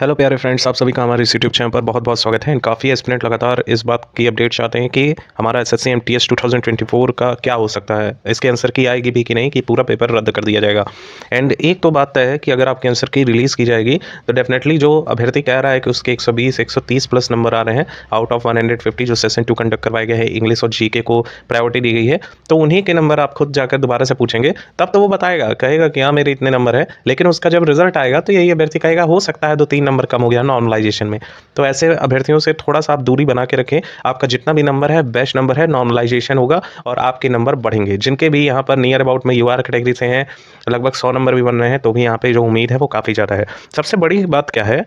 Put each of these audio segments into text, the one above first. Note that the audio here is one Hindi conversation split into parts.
हेलो प्यारे फ्रेंड्स, आप सभी का हमारे इस यूट्यूब चैनल पर बहुत बहुत स्वागत है। काफ़ी एस्पिरेंट लगातार इस बात की अपडेट चाहते हैं कि हमारा एसएससी एमटीएस 2024 का क्या हो सकता है, इसके आंसर की आएगी भी कि नहीं, कि पूरा पेपर रद्द कर दिया जाएगा। एंड एक तो बात तय है कि अगर आपके आंसर की रिलीज़ की जाएगी तो डेफिनेटली जो अभ्यर्थी कह रहा है कि उसके 120 130 प्लस नंबर आ रहे हैं आउट ऑफ 150 जो सेशन 2 कंडक्ट करवाए गए हैं, इंग्लिश और जीके को प्रायोरिटी दी गई है, तो उन्हीं के नंबर आप खुद जाकर दोबारा से पूछेंगे, तब तो वो बताएगा, कहेगा कि हाँ मेरे इतने नंबर है। लेकिन उसका जब रिजल्ट आएगा तो यही अभ्यर्थी कहेगा हो सकता है 2-3 नंबर कम हो गया नॉर्मलाइजेशन में। तो ऐसे अभ्यर्थियों से थोड़ा सा आप दूरी बना के रखें। आपका जितना भी नंबर है बेस्ट नंबर है, नॉर्मलाइजेशन होगा और आपके नंबर बढ़ेंगे। जिनके भी यहाँ पर नियर अबाउट में यूआर कैटेगरी से हैं, लगभग 100 नंबर भी बन रहे हैं, तो भी यहाँ पे जो उम्मीद है वो काफ़ी ज़्यादा है। सबसे बड़ी बात क्या है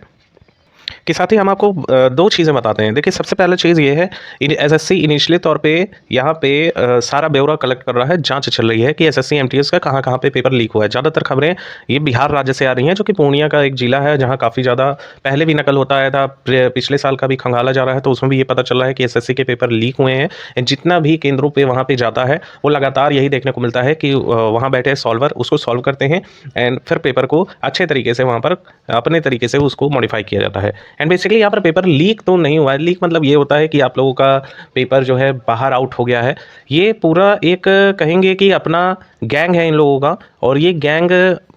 कि साथ ही हम आपको दो चीज़ें बताते हैं। देखिए, सबसे पहला चीज़ ये है, एसएससी इनिशियली तौर पे यहाँ पे सारा ब्यौरा कलेक्ट कर रहा है, जांच चल रही है कि एसएससी एमटीएस का कहाँ कहाँ पे पेपर लीक हुआ है। ज़्यादातर खबरें ये बिहार राज्य से आ रही हैं, जो कि पूर्णिया का एक जिला है जहाँ काफ़ी ज़्यादा पहले भी नकल होता आया था, पिछले साल का भी खंगाला जा रहा है, तो उसमें भी ये पता चल रहा है कि एसएससी के पेपर लीक हुए हैं। जितना भी केंद्रों पर वहाँ पर जाता है वो लगातार यही देखने को मिलता है कि वहाँ बैठे सॉल्वर उसको सॉल्व करते हैं एंड फिर पेपर को अच्छे तरीके से वहाँ पर अपने तरीके से उसको मॉडिफाई किया जाता है। एंड बेसिकली यहाँ पर पेपर लीक तो नहीं हुआ है। लीक मतलब ये होता है कि आप लोगों का पेपर जो है बाहर आउट हो गया है। ये पूरा एक कहेंगे कि अपना गैंग है इन लोगों का, और ये गैंग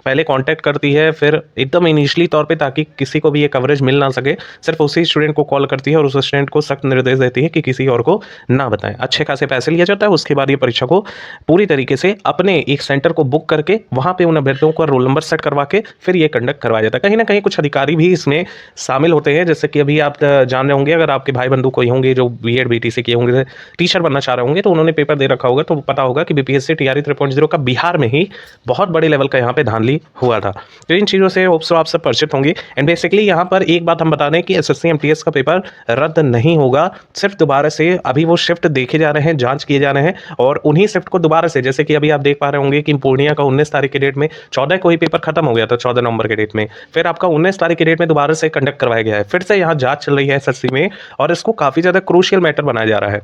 पहले कांटेक्ट करती है फिर एकदम इनिशियली तौर पे, ताकि किसी को भी ये कवरेज मिल ना सके, सिर्फ उसी स्टूडेंट को कॉल करती है और उस स्टूडेंट को सख्त निर्देश देती है कि किसी और को ना बताएं। अच्छे खासे पैसे लिया जाता है, उसके बाद ये परीक्षा को पूरी तरीके से अपने एक सेंटर को बुक करके वहाँ पे उन अभ्यर्थियों का रोल नंबर सेट करवा के फिर ये कंडक्ट करवाया जाता है। कहीं ना कहीं कुछ अधिकारी भी इसमें शामिल होते हैं, जैसे कि अभी आप जान रहे होंगे, अगर आपके भाई बंधु कोई होंगे जो बीएड बीटीसी किए होंगे, टीचर बनना चाह रहे होंगे, तो उन्होंने पेपर दे रखा होगा, तो पता होगा कि बीपीएससी टीआरई 3.0 का बिहार में ही बहुत बड़े लेवल का यहाँ पे धांधली हुआ था। तो इन चीज़ों से होप्स आप सब परिचित होंगे। एंड बेसिकली यहाँ पर एक बात हम बता दें कि एसएससी एमटीएस का पेपर रद्द नहीं होगा, सिर्फ दोबारा से अभी वो शिफ्ट देखे जा रहे हैं, जांच किए जा रहे हैं, और उन्हीं शिफ्ट को दोबारा से, जैसे कि अभी आप देख पा रहे होंगे कि पूर्णिया का 19 तारीख के डेट में 14 को ही पेपर खत्म हो गया था, 14 नवंबर के डेट में, फिर आपका 19 तारीख के डेट में दोबारा से कंडक्ट करवाया गया है। फिर से यहाँ जांच चल रही है एसएससी में, और इसको काफ़ी ज़्यादा क्रूशियल मैटर बनाया जा रहा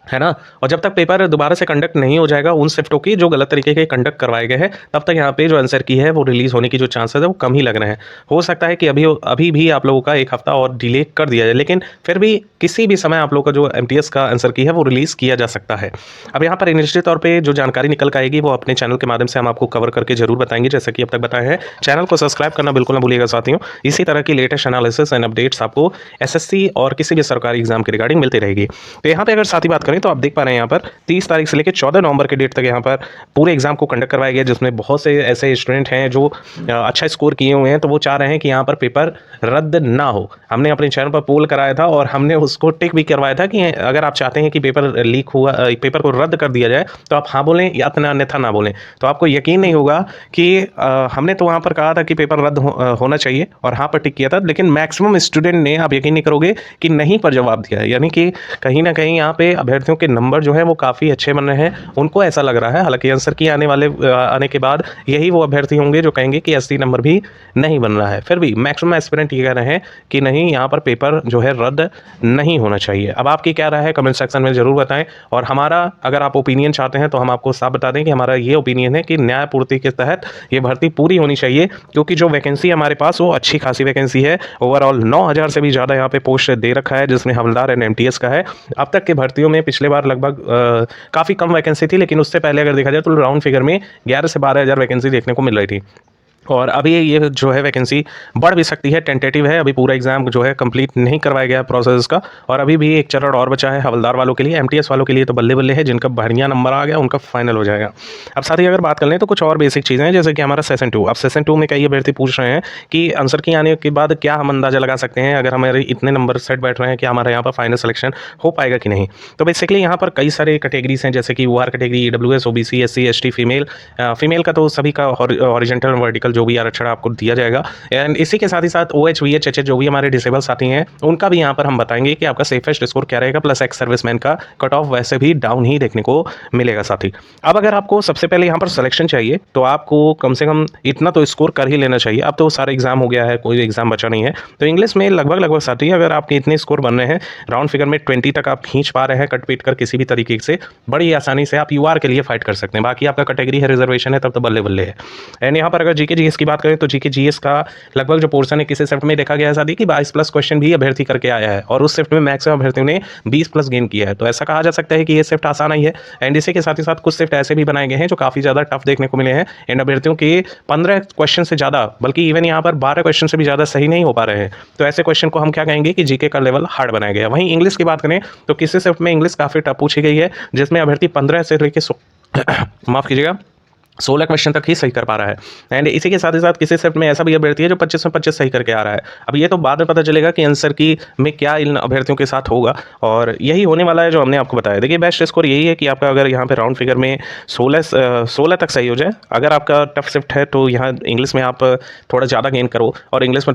है ना। और जब तक पेपर दोबारा से कंडक्ट नहीं हो जाएगा उन शिफ्टों की जो गलत तरीके के कंडक्ट करवाए गए हैं, तब तक यहाँ पे जो आंसर की है वो रिलीज होने की जो चांसेस है वो कम ही लग रहे हैं। हो सकता है कि अभी अभी भी आप लोगों का एक हफ्ता और डिले कर दिया जाए, लेकिन फिर भी किसी भी समय आप लोगों का जो एमटीएस का आंसर की है वो रिलीज़ किया जा सकता है। अब यहाँ पर निश्चित तौर पर जो जानकारी निकल कर आएगी वो अपने चैनल के माध्यम से हम आपको कवर करके जरूर बताएंगे, जैसे कि अब तक बताया है। चैनल को सब्सक्राइब करना बिल्कुल ना भूलिएगा साथियों। इसी तरह की लेटेस्ट एनालिसिस एंड अपडेट्स आपको एसएससी और किसी भी सरकारी एग्जाम के रिगार्डिंग मिलती रहेगी। तो यहाँ पे अगर साथ ही बात करें तो आप देख पा रहे हैं, 30 तारीख से लेकर 14 नवंबर के डेट तक यहाँ पर पूरे एग्जाम को कंडक्ट करवाया गया, जिसमें बहुत से ऐसे स्टूडेंट हैं जो अच्छा स्कोर किए हुए हैं, तो वो चाह रहे हैं कि यहाँ पर पेपर रद्द ना हो। हमने अपने चैनल पर पोल कराया था और हमने उसको टिक भी करवाया था कि अगर आप चाहते हैं कि पेपर लीक हुआ, पेपर को रद्द कर दिया जाए, तो आप हाँ बोलें या अन्यथा ना बोलें। तो आपको यकीन नहीं होगा कि हमने तो वहाँ पर कहा था कि पेपर रद्द होना चाहिए और हाँ पर टिक किया था, लेकिन मैक्सिमम स्टूडेंट ने, आप यकीन नहीं करोगे, कि नहीं पर जवाब दिया है। यानी कि कहीं ना कहीं यहाँ पे अभ्यर्थियों के नंबर जो है वो काफ़ी अच्छे बन रहे हैं, उनको ऐसा लग रहा है। हालांकि आंसर की आने के बाद यही वो अभ्यर्थी होंगे जो कहेंगे कि 80 नंबर भी नहीं बन रहा है। फिर भी मैक्सिमम एस्पिरेंट ये कह रहे हैं कि नहीं, यहाँ पर पेपर जो है रद्द नहीं होना चाहिए। अब आपकी क्या राय है कमेंट सेक्शन में ज़रूर बताएं, और हमारा अगर आप ओपिनियन चाहते हैं तो हम आपको साफ बता दें कि हमारा ये ओपिनियन है कि न्याय पूर्ति के तहत ये भर्ती पूरी होनी चाहिए, क्योंकि जो वैकेंसी हमारे पास वो अच्छी खासी वैकेंसी है। ओवरऑल 9000 से भी ज़्यादा यहाँ पे पोस्ट दे रखा है, जिसमें हवलदार एंड एमटीएस का है। अब तक की भर्तियों में पिछले बार लगभग काफ़ी कम वैकेंसी थी, लेकिन उससे पहले अगर देखा जाए तो राउंड फिगर में 11 से 12 हज़ार वैकेंसी देखने को मिल रही थी। और अभी ये जो है वैकेंसी बढ़ भी सकती है, टेंटेटिव है, अभी पूरा एग्जाम जो है कंप्लीट नहीं करवाया गया प्रोसेस का, और अभी भी एक चरण और बचा है हवलदार वालों के लिए। एमटीएस वालों के लिए तो बल्ले बल्ले है, जिनका बढ़िया नंबर आ गया उनका फाइनल हो जाएगा। अब साथ ही अगर बात कर लें तो कुछ और बेसिक चीज़ें हैं, जैसे कि हमारा सेशन 2। अब सेशन 2 में कई अभ्यर्थी पूछ रहे हैं कि आंसर की आने के बाद क्या हम अंदाजा लगा सकते हैं, अगर हमारे इतने नंबर सेट बैठ रहे हैं कि हमारे यहाँ पर फाइनल सिलेक्शन हो पाएगा कि नहीं। तो बेसिकली यहाँ पर कई सारे कैटेगरीज हैं, जैसे कि OR category, EWS, OBC, SC, ST, female का तो सभी का हॉरिजॉन्टल वर्टिकल जो भी आरक्षण आपको दिया जाएगा। एंड इसी के साथ ही साथ OH, VH, HH जो भी हमारे डिसेबल साथी हैं, उनका भी यहाँ पर हम बताएंगे कि आपका सेफेस्ट स्कोर क्या रहेगा, प्लस एक्स सर्विसमैन का कट ऑफ वैसे भी डाउन ही देखने को मिलेगा साथी। अब अगर आपको सबसे पहले यहाँ पर सिलेक्शन चाहिए तो आपको कम से कम इतना तो स्कोर कर ही लेना चाहिए। अब तो सारा एग्जाम हो गया है, कोई एग्जाम बचा नहीं है। तो इंग्लिश में लगभग साथी अगर आपके इतने स्कोर बन रहे हैं, राउंड फिगर में 20 तक आप खींच पा रहे हैं कट पीट कर किसी भी तरीके से, बड़ी आसानी से आप यूआर के लिए फाइट कर सकते हैं। बाकी आपका कैटेगरी है, रिजर्वेशन है, तब तो बल्ले बल्ले है। एंड यहाँ पर अगर जीके जीएस की बात करें तो जीके जीएस का लगभग जो पोर्शन है किसी शिफ्ट में देखा गया है साथी कि 22+ क्वेश्चन भी अभ्यर्थी करके आया है और उस शिफ्ट में मैक्सिमम अभ्यर्थियों ने 20+ गेन किया है। तो ऐसा कहा जा सकता है कि ये शिफ्ट आसान ही है। एंड इसी के साथ ही साथ कुछ शिफ्ट ऐसे भी बनाए गए हैं जो काफ़ी ज़्यादा टफ देखने को मिले हैं। एंड अभ्यर्थियों के 15 क्वेश्चन से ज़्यादा, बल्कि इवन यहाँ पर 12 क्वेश्चन से भी ज़्यादा सही नहीं हो पा रहे हैं। तो ऐसे क्वेश्चन को हम क्या कहेंगे कि जीके का लेवल हार्ड बनाया गया। वहीं इंग्लिश की बात करें तो किसी शिफ्ट में इंग्लिश काफ़ी टफ पूछी गई है, जिसमें अभ्यर्थी 15 से लेकर माफ़ कीजिएगा 16 क्वेश्चन तक ही सही कर पा रहा है। एंड इसी के साथ ही साथ किसी शिफ्ट में ऐसा भी अभ्यर्थी है जो 25 में 25 सही करके आ रहा है। अब ये तो बाद में पता चलेगा कि आंसर की में क्या इन अभ्यर्थियों के साथ होगा, और यही होने वाला है जो हमने आपको बताया। देखिए बेस्ट स्कोर यही है कि आपका अगर यहाँ पे राउंड फिगर में 16 तक सही हो जाए। अगर आपका टफ शिफ्ट है तो यहाँ इंग्लिश में आप थोड़ा ज़्यादा गेन करो और इंग्लिश में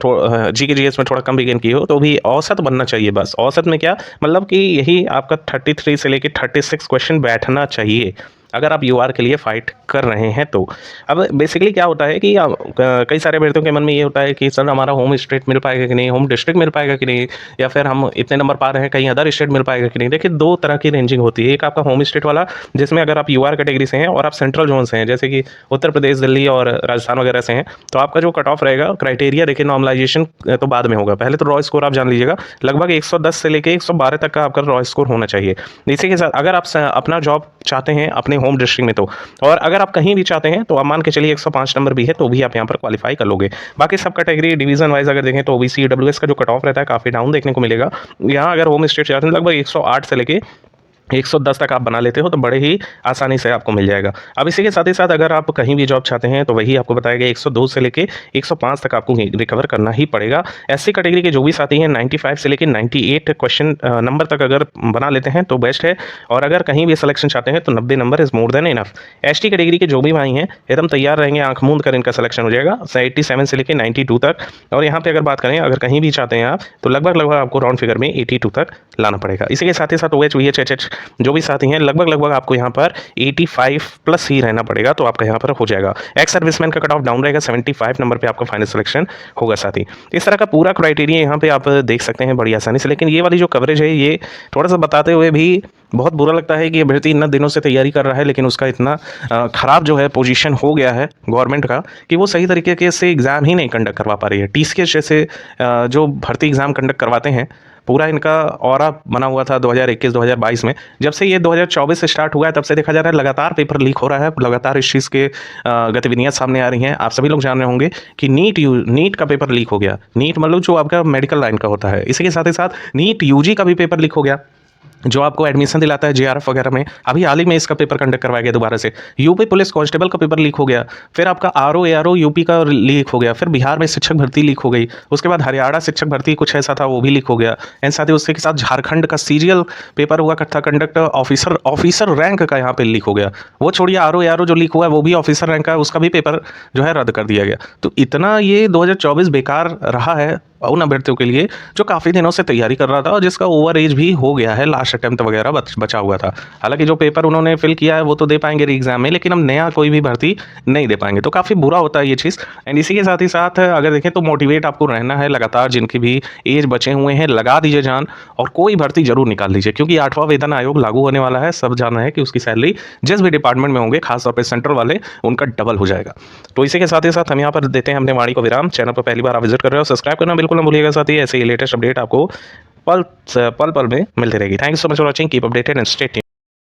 जीके जीएस में थोड़ा कम भी गेन की हो, तो भी औसत बनना चाहिए। बस औसत में क्या मतलब कि यही आपका 33 से लेकर 36 क्वेश्चन बैठना चाहिए अगर आप यूआर के लिए फाइट कर रहे हैं तो। अब बेसिकली क्या होता है कि कई सारे अभ्यर्थियों के मन में ये होता है कि सर हमारा होम स्टेट मिल पाएगा कि नहीं, होम डिस्ट्रिक्ट मिल पाएगा कि नहीं, या फिर हम इतने नंबर पा रहे हैं कहीं अदर स्टेट मिल पाएगा कि नहीं। देखिए दो तरह की रेंजिंग होती है। एक आपका होम स्टेट वाला, जिसमें अगर आप यूआर कैटेगरी से हैं और आप सेंट्रल जोन से हैं, जैसे कि उत्तर प्रदेश, दिल्ली और राजस्थान वगैरह से हैं, तो आपका जो कट ऑफ रहेगा क्राइटेरिया, देखिए नॉर्मलाइजेशन तो बाद में होगा, पहले तो रॉ स्कोर आप जान लीजिएगा, लगभग 110 से लेकर 112 तक का आपका रॉ स्कोर होना चाहिए। इसी के साथ अगर आप अपना जॉब चाहते हैं अपने होम डिस्ट्रिक्ट में तो, और अगर आप कहीं भी चाहते हैं तो आप मान के चलिए 105 नंबर भी है तो भी आप यहाँ पर क्वालिफाई कर लोगे। बाकी सब कैटेगरी डिवीजन वाइज अगर देखें तो ओबीसी ईडब्ल्यूएस का जो कट ऑफ रहता है काफ़ी डाउन देखने को मिलेगा। यहाँ अगर होम स्टेट चाहते हैं लगभग 108 से लेके 110 तक आप बना लेते हो तो बड़े ही आसानी से आपको मिल जाएगा। अब इसी के साथ ही साथ अगर आप कहीं भी जॉब चाहते हैं तो वही आपको बताया गया 102 से लेके 105 तक आपको रिकवर करना ही पड़ेगा। एससी कैटेगरी के जो भी साथी हैं 95 से लेके 98 क्वेश्चन नंबर तक अगर बना लेते हैं तो बेस्ट है, और अगर कहीं भी सिलेक्शन चाहते हैं तो 90 number is more than enough. ST category के जो भी भाई हैं एकदम तैयार रहेंगे, आंख मूंद कर इनका सिलेक्शन हो जाएगा 87 से लेकर 92 तक। और यहाँ पर अगर बात करें अगर कहीं भी चाहते हैं आप तो लगभग आपको राउंड फिगर में 82 तक लाना पड़ेगा। इसी के साथ ही साथ OH VH HH जो भी साथी हैं लगभग आपको यहाँ पर 85+ ही रहना पड़ेगा तो आपका यहाँ पर हो जाएगा। एक्स सर्विसमैन का कट ऑफ डाउन रहेगा, 75 नंबर पे आपका फाइनल सिलेक्शन होगा साथी। इस तरह का पूरा क्राइटेरिया यहाँ पे आप देख सकते हैं बड़ी आसानी से। लेकिन ये वाली जो कवरेज है ये थोड़ा सा बताते हुए भी बहुत बुरा लगता है कि अभ्यर्थी इतना दिनों से तैयारी कर रहा है लेकिन उसका इतना ख़राब जो है पोजीशन हो गया है गवर्नमेंट का कि वो सही तरीके से एग्ज़ाम ही नहीं कंडक्ट करवा पा रही है। TCS जैसे जो भर्ती एग्ज़ाम कंडक्ट करवाते हैं, पूरा इनका ऑरा बना हुआ था 2021-2022 में। जब से ये 2024 से स्टार्ट हुआ है तब से देखा जा रहा है लगातार पेपर लीक हो रहा है, लगातार इस चीज़ के गतिविधियाँ सामने आ रही हैं। आप सभी लोग जान रहे होंगे कि नीट का पेपर लीक हो गया। नीट मतलब जो आपका मेडिकल लाइन का होता है। इसी के साथ ही साथ नीट यूजी का भी पेपर लीक हो गया, जो आपको एडमिशन दिलाता है JRF वगैरह में। अभी हाल ही में इसका पेपर कंडक्ट करवाया गया दोबारा से। यूपी पुलिस कांस्टेबल का पेपर लीक हो गया, फिर आपका RO ARO यूपी का लीक हो गया, फिर बिहार में शिक्षक भर्ती लीक हो गई, उसके बाद हरियाणा शिक्षक भर्ती कुछ ऐसा था वो भी लीक हो गया। एंड साथ ही उसके साथ झारखंड का CGL पेपर हुआ था कंडक्ट, ऑफिसर रैंक का यहाँ पे लीक हो गया। वो छोड़िए RO ARO जो लीक हुआ है वो भी ऑफिसर रैंक का, उसका भी पेपर जो है रद्द कर दिया गया। तो इतना ये 2024 बेकार रहा है उन अभ्यर्थियों के लिए जो काफ़ी दिनों से तैयारी कर रहा था और जिसका ओवर एज भी हो गया है, लास्ट अटेम्प्ट वगैरह बचा हुआ था। हालांकि जो पेपर उन्होंने फिल किया है वो तो दे पाएंगे री एग्जाम में, लेकिन हम नया कोई भी भर्ती नहीं दे पाएंगे। तो काफ़ी बुरा होता है ये चीज़। एंड इसी के साथ ही साथ अगर देखें तो मोटिवेट आपको रहना है लगातार, जिनकी भी एज बचे हुए हैं लगा दीजिए जान और कोई भर्ती जरूर निकाल लीजिए, क्योंकि 8वां वेतन आयोग लागू होने वाला है। सब जान रहे हैं कि उसकी सैलरी जिस भी डिपार्टमेंट में होंगे, खासतौर पर सेंट्रल वाले, उनका डबल हो जाएगा। तो इसी के साथ ही साथ हम यहाँ पर देते हैं अपने वाणी को विराम। चैनल पर पहली बार आप विजिट कर रहे हो, सब्सक्राइब करना बिल्कुल ना भूलिएगा साथी। ऐसे ही लेटेस्ट अपडेट आपको पल में मिलती रहेगी। Thank you so much for watching, keep updated and stay tuned.